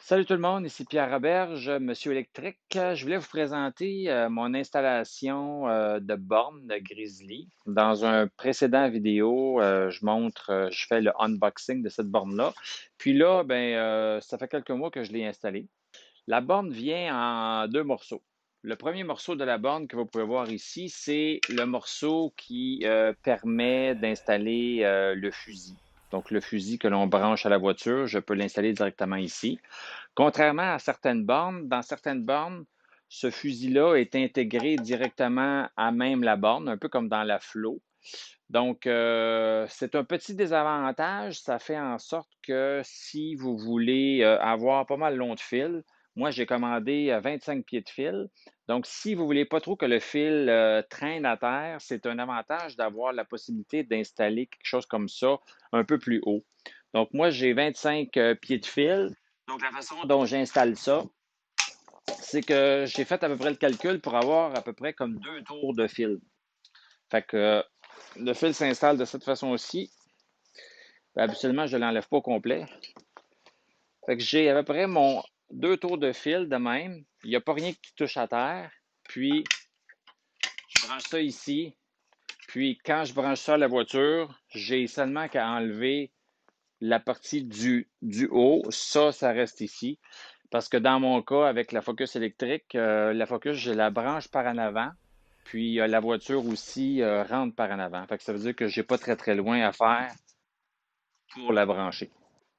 Salut tout le monde, ici Pierre Roberge, Monsieur Électrique. Je voulais vous présenter mon installation de borne de Grizzly. Dans un précédent vidéo, je fais le unboxing de cette borne-là. Puis là, ça fait quelques mois que je l'ai installée. La borne vient en deux morceaux. Le premier morceau de la borne que vous pouvez voir ici, c'est le morceau qui permet d'installer le fusil. Donc, le fusil que l'on branche à la voiture, je peux l'installer directement ici. Contrairement à certaines bornes, dans certaines bornes, ce fusil-là est intégré directement à même la borne, un peu comme dans la Flow. Donc, c'est un petit désavantage. Ça fait en sorte que si vous voulez avoir pas mal long de fil, moi, j'ai commandé 25 pieds de fil. Donc, si vous voulez pas trop que le fil traîne à terre, c'est un avantage d'avoir la possibilité d'installer quelque chose comme ça un peu plus haut. Donc, moi, j'ai 25 pieds de fil. Donc, la façon dont j'installe ça, c'est que j'ai fait à peu près le calcul pour avoir à peu près comme deux tours de fil. Fait que le fil s'installe de cette façon-ci. Habituellement, je ne l'enlève pas au complet. Fait que j'ai à peu près mon deux tours de fil de même. Il n'y a pas rien qui touche à terre. Puis, je branche ça ici. Puis, quand je branche ça à la voiture, j'ai seulement qu'à enlever la partie du haut. Ça reste ici. Parce que dans mon cas, avec la Focus électrique, la Focus, je la branche par en avant. Puis la voiture aussi rentre par en avant. Fait que ça veut dire que j'ai pas très très loin à faire pour la brancher.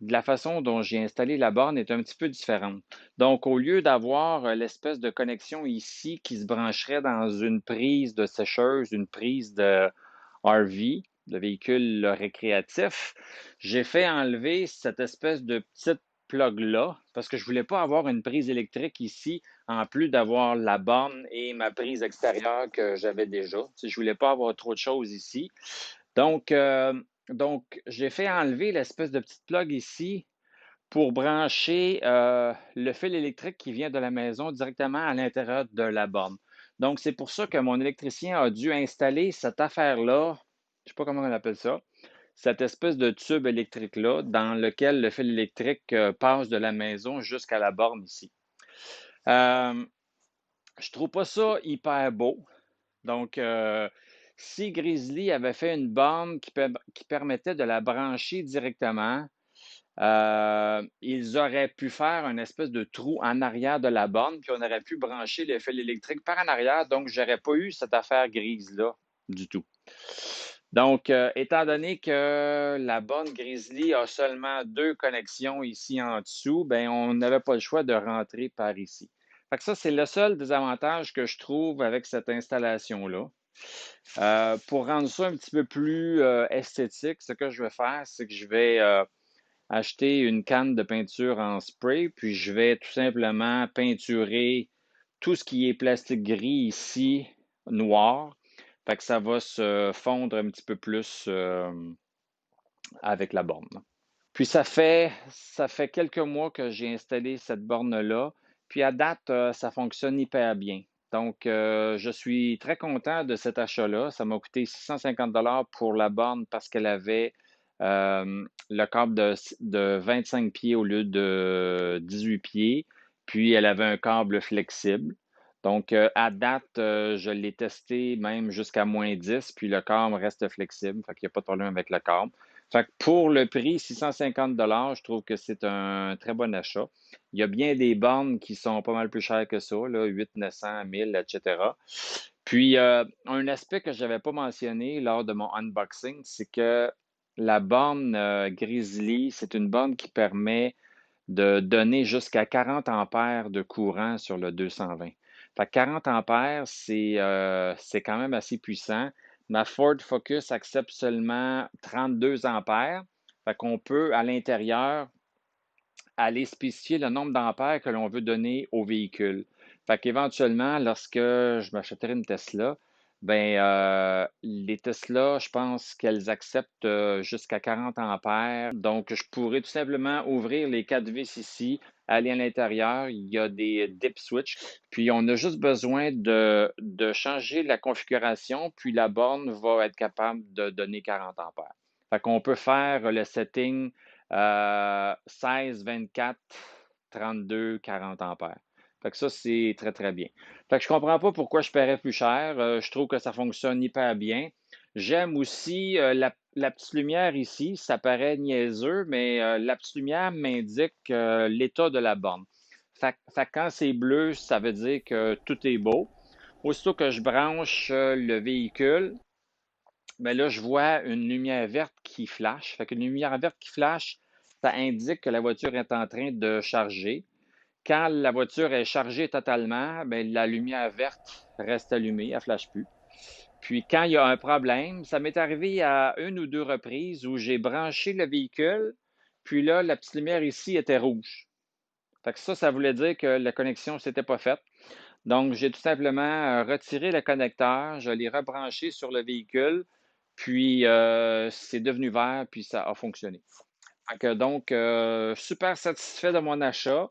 La façon dont j'ai installé la borne est un petit peu différente. Donc, au lieu d'avoir l'espèce de connexion ici qui se brancherait dans une prise de sécheuse, une prise de RV, de véhicule récréatif, j'ai fait enlever cette espèce de petite plug-là parce que je ne voulais pas avoir une prise électrique ici en plus d'avoir la borne et ma prise extérieure que j'avais déjà. Je ne voulais pas avoir trop de choses ici. Donc, j'ai fait enlever l'espèce de petite plug ici pour brancher le fil électrique qui vient de la maison directement à l'intérieur de la borne. Donc, c'est pour ça que mon électricien a dû installer cette affaire-là, je ne sais pas comment on appelle ça, cette espèce de tube électrique-là dans lequel le fil électrique passe de la maison jusqu'à la borne ici. Euh, je trouve pas ça hyper beau. Donc, si Grizzly avait fait une borne qui permettait de la brancher directement, ils auraient pu faire une espèce de trou en arrière de la borne, puis on aurait pu brancher le fil électrique par en arrière. Donc, j'aurais pas eu cette affaire grise-là du tout. Donc, étant donné que la borne Grizzly a seulement deux connexions ici en dessous, ben, on n'avait pas le choix de rentrer par ici. Fait que ça, c'est le seul désavantage que je trouve avec cette installation-là. Pour rendre ça un petit peu plus esthétique, ce que je vais faire, c'est que je vais acheter une canne de peinture en spray, puis je vais tout simplement peinturer tout ce qui est plastique gris ici, noir. Fait que ça va se fondre un petit peu plus avec la borne. Puis ça fait quelques mois que j'ai installé cette borne-là. Puis à date, ça fonctionne hyper bien. Donc, je suis très content de cet achat-là. Ça m'a coûté 650 pour la borne parce qu'elle avait le câble de 25 pieds au lieu de 18 pieds. Puis, elle avait un câble flexible. Donc, à date, je l'ai testé même jusqu'à -10, puis le câble reste flexible. Fait qu'il n'y a pas de problème avec le câble. Fait que pour le prix, 650 je trouve que c'est un très bon achat. Il y a bien des bornes qui sont pas mal plus chères que ça, là, 8, 900, 1000, etc. Puis, un aspect que je n'avais pas mentionné lors de mon unboxing, c'est que la borne Grizzly, c'est une borne qui permet de donner jusqu'à 40 ampères de courant sur le 220. Fait que 40 ampères, c'est quand même assez puissant. Ma Ford Focus accepte seulement 32 ampères. Fait qu'on peut, à l'intérieur, aller spécifier le nombre d'ampères que l'on veut donner au véhicule. Fait qu'éventuellement, lorsque je m'achèterai une Tesla, les Tesla, je pense qu'elles acceptent jusqu'à 40 ampères. Donc, je pourrais tout simplement ouvrir les quatre vis ici, aller à l'intérieur. Il y a des dip switch. Puis, on a juste besoin de changer la configuration. Puis, la borne va être capable de donner 40 ampères. Fait qu'on peut faire le setting 16, 24 32, 40 ampères. Fait que ça, c'est très, très bien. Fait que je comprends pas pourquoi je paierais plus cher. Je trouve que ça fonctionne hyper bien. J'aime aussi la petite lumière ici. Ça paraît niaiseux, mais la petite lumière m'indique l'état de la borne. Fait que quand c'est bleu, ça veut dire que tout est beau. Aussitôt que je branche le véhicule, ben là, je vois une lumière verte qui flash. Fait qu'une lumière verte qui flash, ça indique que la voiture est en train de charger. Quand la voiture est chargée totalement, ben, la lumière verte reste allumée, elle ne flash plus. Puis quand il y a un problème, ça m'est arrivé à une ou deux reprises où j'ai branché le véhicule, puis là, la petite lumière ici était rouge. Fait que ça voulait dire que la connexion ne s'était pas faite. Donc, j'ai tout simplement retiré le connecteur, je l'ai rebranché sur le véhicule, puis c'est devenu vert, puis ça a fonctionné. Fait que donc, super satisfait de mon achat.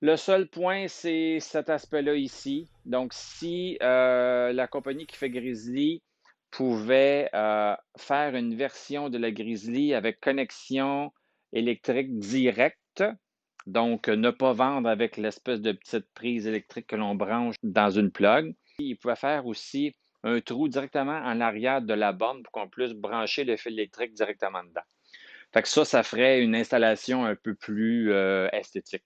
Le seul point, c'est cet aspect-là ici. Donc, si la compagnie qui fait Grizzly pouvait faire une version de la Grizzly avec connexion électrique directe, donc ne pas vendre avec l'espèce de petite prise électrique que l'on branche dans une plug. Il pouvait faire aussi un trou directement en arrière de la borne pour qu'on puisse brancher le fil électrique directement dedans. Fait que ça ferait une installation un peu plus esthétique.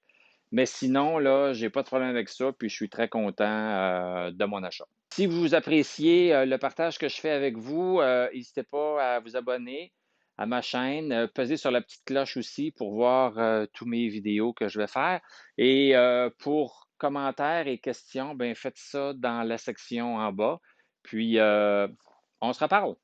Mais sinon, là, j'ai pas de problème avec ça, puis je suis très content de mon achat. Si vous appréciez le partage que je fais avec vous, n'hésitez pas à vous abonner à ma chaîne. Pesez sur la petite cloche aussi pour voir tous mes vidéos que je vais faire. Et pour commentaires et questions, ben faites ça dans la section en bas. Puis, on se reparle.